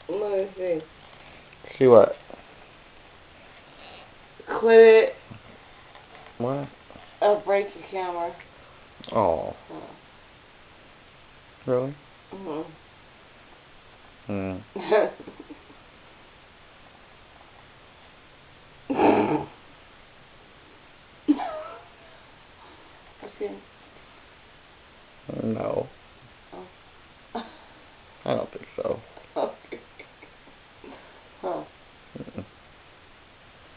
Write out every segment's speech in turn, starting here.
Let me see. See what? Quit it. What? I'll break your camera. Oh. Really? Mhm. Hmm. Okay. No. Oh. I don't think so. Okay. Huh. Mm-mm.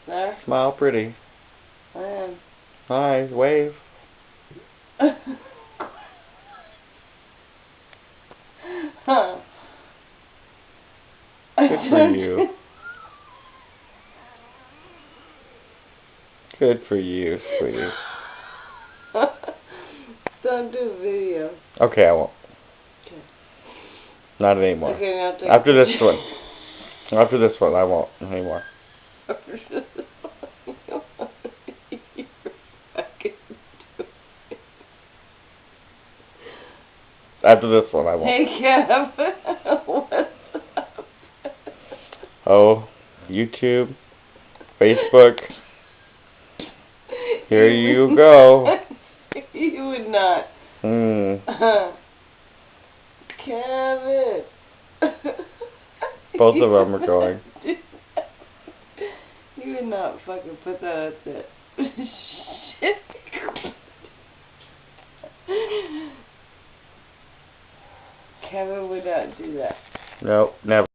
There? Smile pretty. I am. Hi, wave. Huh. Good for you. Good for you, sweetie. Don't do video. Okay, I won't. Okay. Not anymore. Okay, now take After a this one. After this one, I won't anymore. After this one, I won't. Hey, Kev. What's up? Oh, YouTube, Facebook. Here you go. You would not. Kevin. Both of them are going. You would not fucking put that up there. Shit. Kevin would not do that. Nope, never.